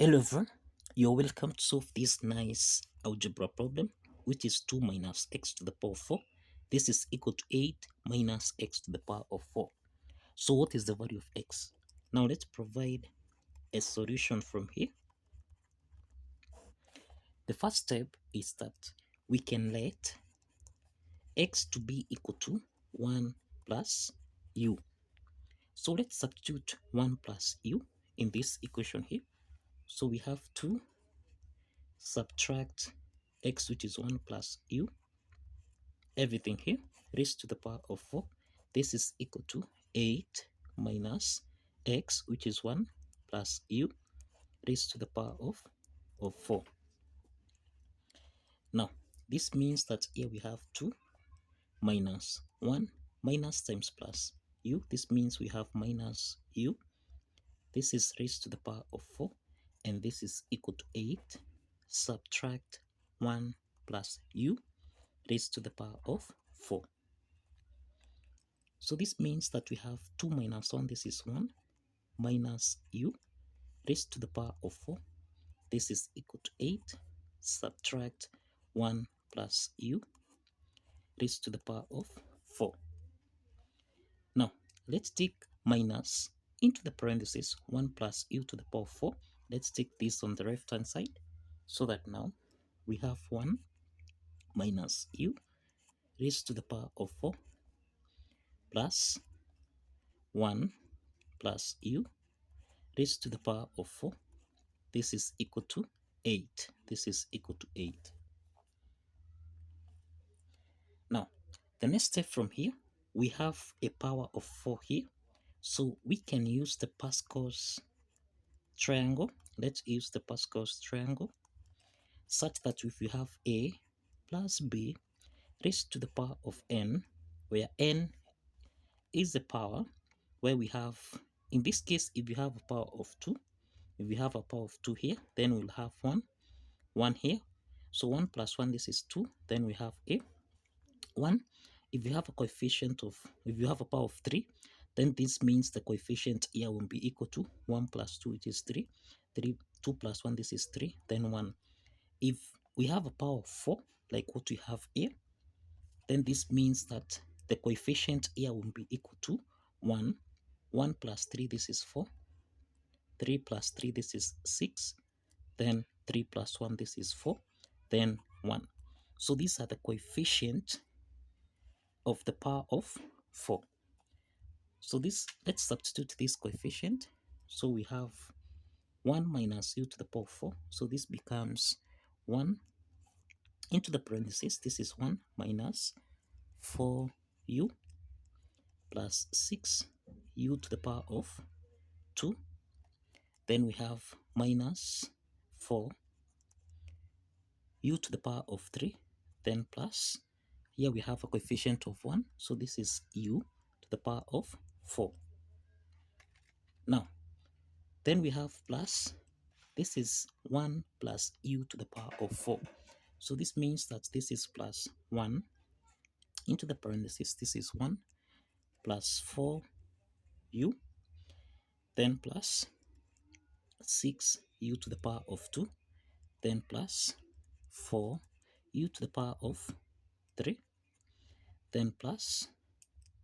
Hello everyone, you're welcome to solve this nice algebra problem, which is 2 minus x to the power of 4. This is equal to 8 minus x to the power of 4. So what is the value of x? Now let's provide a solution from here. The first step is that we can let x to be equal to 1 plus u. So let's substitute 1 plus u in this equation here. So we have to subtract x, which is 1 plus u, everything here, raised to the power of 4. This is equal to 8 minus x, which is 1 plus u, raised to the power of 4. Now, this means that here we have 2 minus 1 minus times plus u. This means we have minus u. This is raised to the power of 4, and this is equal to 8. Subtract 1 plus u raised to the power of 4. So this means that we have 2 minus 1, this is 1, minus u raised to the power of 4. This is equal to 8. Subtract 1 plus u raised to the power of 4. Now, let's take minus into the parentheses 1 plus u to the power of 4. Let's take this on the left hand side, so that now we have 1 minus u raised to the power of 4 plus 1 plus u raised to the power of 4. This is equal to 8. This is equal to 8. Now, the next step from here, we have a power of 4 here. So we can use the Pascal's triangle. Let's use the Pascal's triangle such that if you have a plus b raised to the power of n, where n is the power, where we have, in this case, if you have a power of 2, if we have a power of 2 here, then we'll have 1 here. So 1 plus 1, this is 2. Then we have a 1. If you have a coefficient of, if you have a power of 3, then this means the coefficient here will be equal to 1 plus 2, which is 3. 2 plus 1, this is 3, then 1. If we have a power of 4, like what we have here, then this means that the coefficient here will be equal to 1. 1 plus 3, this is 4. 3 plus 3, this is 6. Then 3 plus 1, this is 4. Then 1. So these are the coefficient of the power of 4. So this, let's substitute this coefficient. So we have 1 minus u to the power of 4. So this becomes 1 into the parentheses. This is 1 minus 4u plus 6u to the power of 2. Then we have minus 4u to the power of 3. Then plus, here we have a coefficient of 1. So this is u to the power of 4. Now, then we have plus, this is 1 plus u to the power of 4. So this means that this is plus 1 into the parentheses. This is 1 plus 4u, then plus 6u to the power of 2, then plus 4u to the power of 3, then plus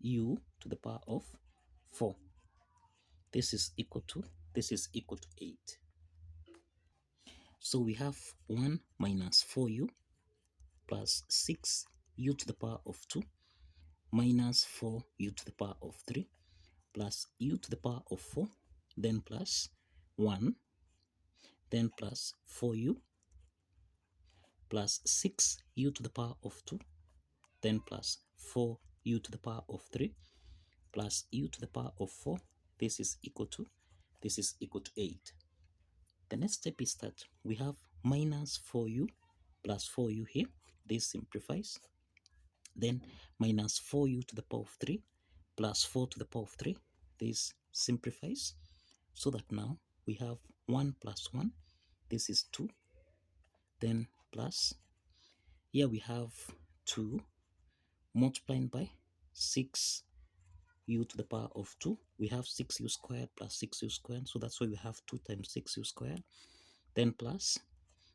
u to the power of 4. This is equal to 8. So we have 1 minus 4u plus 6u to the power of 2 minus 4u to the power of 3 plus u to the power of 4, then plus 1, then plus 4u plus 6u to the power of 2, then plus 4u to the power of 3 plus u to the power of 4. This is equal to 8. The next step is that we have minus 4u plus 4u here. This simplifies. Then minus 4u to the power of 3 plus 4 to the power of 3. This simplifies. So that now we have 1 plus 1. This is 2. Then plus, here we have 2 multiplied by 6u to the power of 2. We have 6u squared plus 6u squared. So that's why we have 2 times 6u squared. then plus,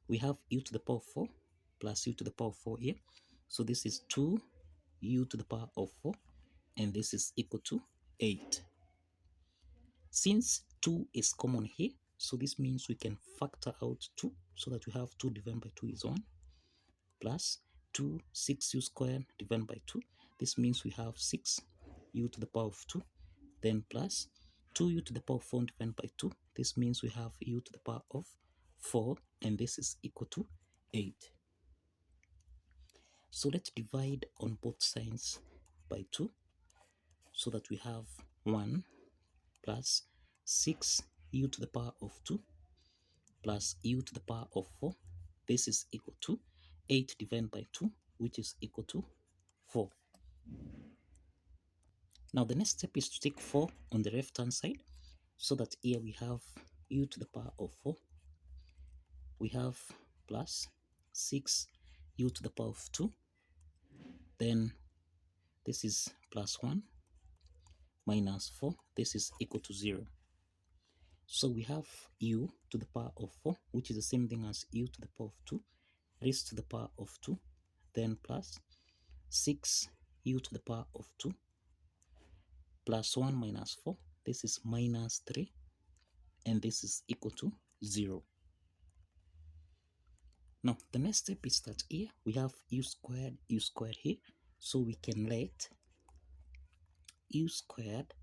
we have u to the power of 4 plus u to the power of 4 here. So this is 2u to the power of 4, and this is equal to 8. Since 2 is common here, so this means we can factor out 2, so that we have 2 divided by 2 is 1, plus 2, 6u squared divided by 2. This means we have 6u to the power of 2, then plus 2u to the power of 4 divided by 2. This means we have u to the power of 4, and this is equal to 8. So let's divide on both sides by 2, so that we have 1 plus 6u to the power of 2 plus u to the power of 4. This is equal to 8 divided by 2, which is equal to 4. Now the next step is to take 4 on the left hand side, so that here we have u to the power of 4. We have plus 6u to the power of 2. Then this is plus 1 minus 4. This is equal to 0. So we have u to the power of 4, which is the same thing as u to the power of 2, raised to the power of 2, then plus 6u to the power of 2, plus 1 minus 4. This is minus 3, and this is equal to 0. Now, the next step is that here we have u squared here, so we can let u squared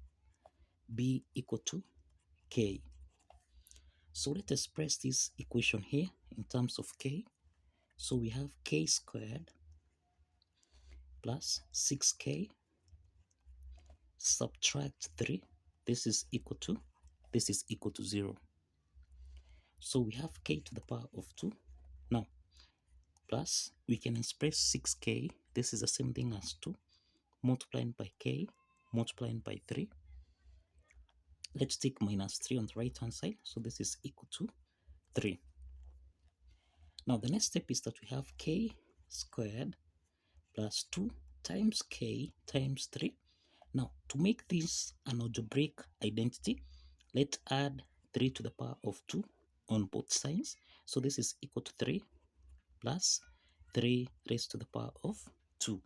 be equal to k. So let's express this equation here in terms of k. So we have k squared plus 6k subtract 3. This is equal to 0. So we have k to the power of 2. Now, plus we can express 6k. This is the same thing as 2 multiplied by k multiplied by 3. Let's take minus 3 on the right hand side. So this is equal to 3. Now the next step is that we have k squared plus 2 times k times 3. Now to make this an algebraic identity, let's add 3 to the power of 2 on both sides. So this is equal to 3 plus 3 raised to the power of 2.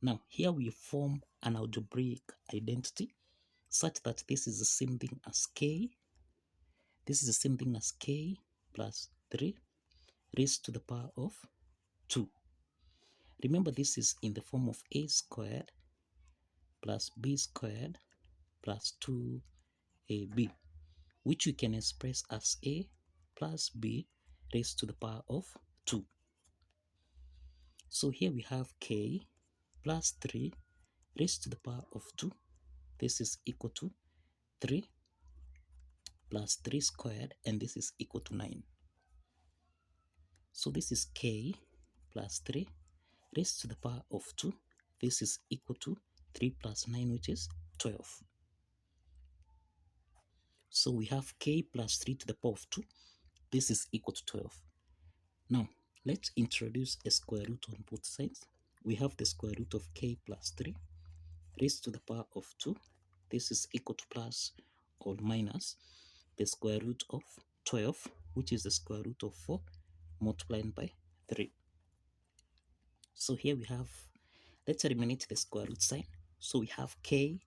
Now here we form an algebraic identity such that this is the same thing as k. This is the same thing as k plus 3 raised to the power of 2. Remember, this is in the form of a squared plus b squared plus 2ab, which we can express as a plus b raised to the power of 2. So here we have k plus 3 raised to the power of 2. This is equal to 3 plus 3 squared, and this is equal to 9. So this is k plus 3 raised to the power of 2. This is equal to 3 plus 9, which is 12. So we have k plus 3 to the power of 2. This is equal to 12. Now, let's introduce a square root on both sides. We have the square root of k plus 3 raised to the power of 2. This is equal to plus or minus the square root of 12, which is the square root of 4 multiplied by 3. So here we have, let's eliminate the square root sign. So we have k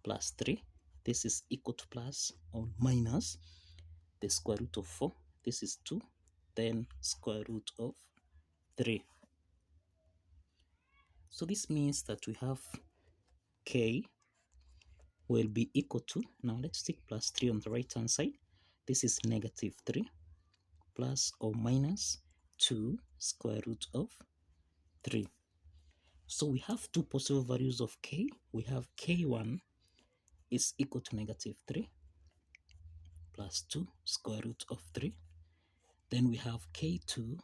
plus 3. This is equal to plus or minus the square root of 4. This is 2. Then square root of 3. So this means that we have k will be equal to, now let's take plus 3 on the right hand side. This is negative 3 plus or minus 2 square root of 3. So we have two possible values of k. We have k1 is equal to negative 3 plus 2 square root of 3. Then we have k2.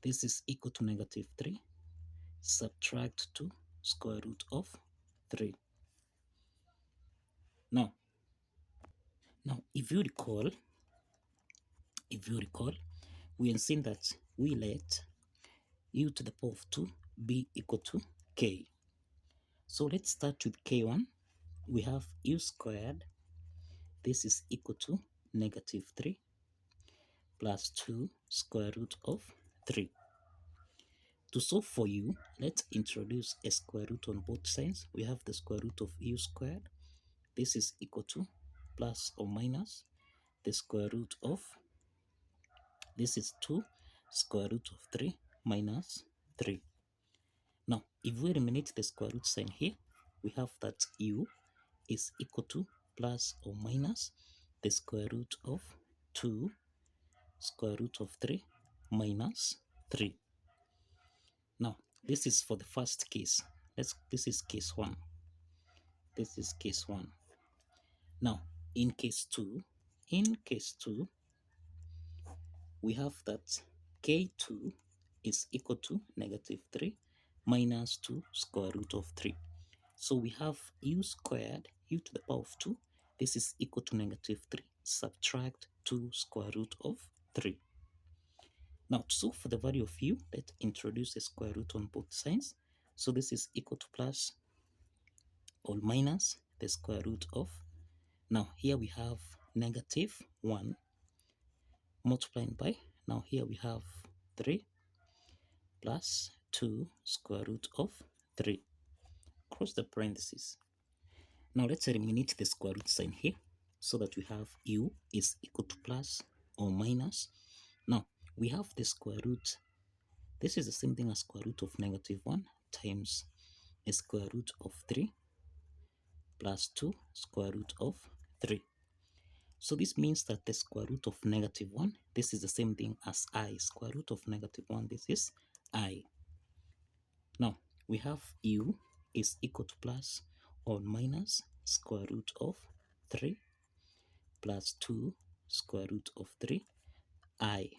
This is equal to negative 3 subtract 2 square root of 3. Now if you recall, we have seen that we let u to the power of 2 be equal to k. So let's start with k1. We have u squared. This is equal to negative 3 plus 2 square root of 3. To solve for u, let's introduce a square root on both sides. We have the square root of u squared. This is equal to plus or minus the square root of, this is 2 square root of 3 minus 3. Now, if we eliminate the square root sign here, we have that u is equal to plus or minus the square root of 2 square root of 3 minus 3. Now, this is for the first case. This is case 1. This is case 1. Now, in case 2, we have that k2 is equal to negative 3 minus 2 square root of 3. So we have u squared, u to the power of 2. This is equal to negative 3. Subtract 2 square root of 3. Now, to solve for the value of u, let's introduce a square root on both sides. So this is equal to plus or minus the square root of, now here we have negative 1 multiplying by, now here we have 3 plus 2 square root of 3. Cross the parentheses. Now let's eliminate the square root sign here so that we have u is equal to plus or minus. Now we have the square root. This is the same thing as square root of negative 1 times a square root of 3 plus 2 square root of 3. So this means that the square root of negative 1, this is the same thing as I. Square root of negative 1, this is I. Now, we have u is equal to plus or minus square root of 3 plus 2 square root of 3 I.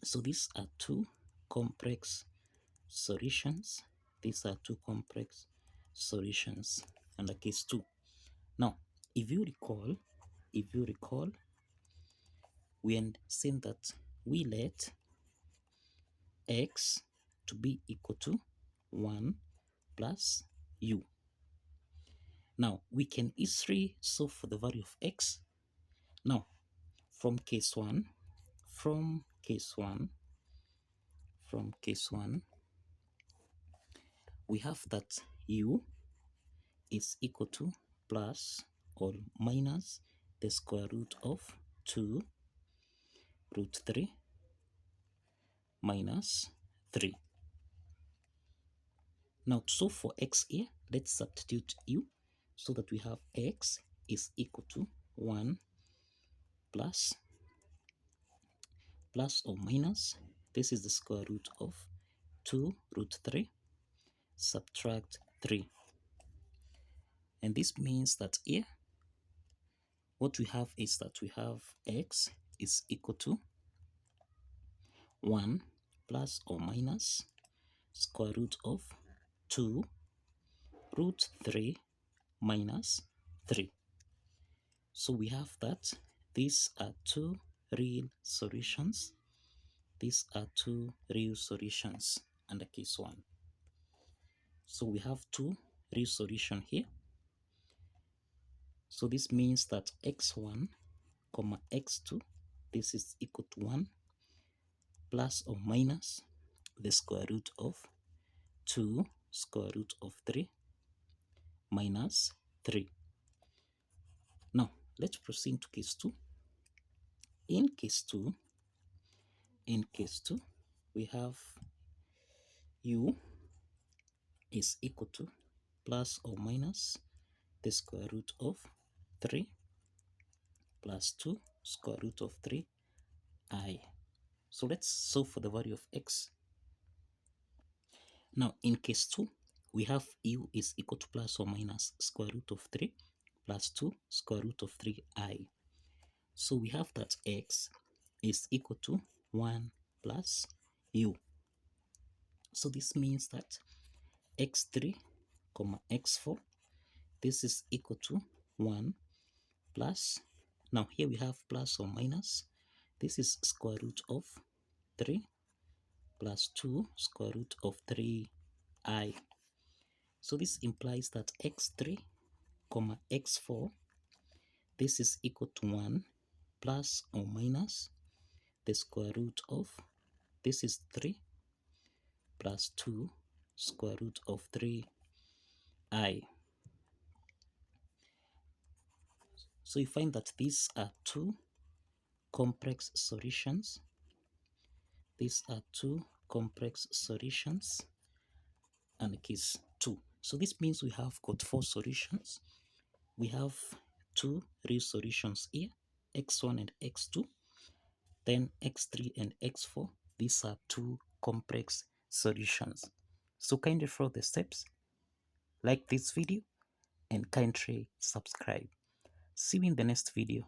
So these are two complex solutions. These are two complex solutions under case 2. Now, if you recall, we had seen that we let x to be equal to 1 plus u. Now, we can easily solve for the value of x. Now, from case 1, we have that u is equal to plus or minus the square root of 2 root 3 minus 3. Now, to solve for x here, let's substitute u so that we have x is equal to 1 plus or minus, this is the square root of 2 root 3 subtract 3. And this means that here, what we have is that we have x is equal to 1 plus or minus square root of 2 root 3 minus 3. So we have that these are two real solutions. These are two real solutions under case 1. So we have two real solutions here. So this means that x1 comma x2, this is equal to 1 plus or minus the square root of 2 square root of 3 minus 3. Now, let's proceed to case 2. In case 2, we have u is equal to plus or minus the square root of 3 plus 2 square root of 3 I. So let's solve for the value of x. Now, in case 2, we have u is equal to plus or minus square root of 3 plus 2 square root of 3i. So we have that x is equal to 1 plus u. So this means that x3 comma x4, this is equal to 1 plus, now here we have plus or minus, this is square root of 3 plus 2 square root of 3i. So this implies that x3 comma x4, this is equal to 1 plus or minus the square root of, this is 3 plus 2 square root of 3i. So you find that these are two complex solutions. These are two complex solutions, and it is 2. So this means we have got 4 solutions. We have 2 real solutions here, x1 and x2. Then x3 and x4, these are 2 complex solutions. So kindly follow the steps, like this video, and kindly subscribe. See you in the next video.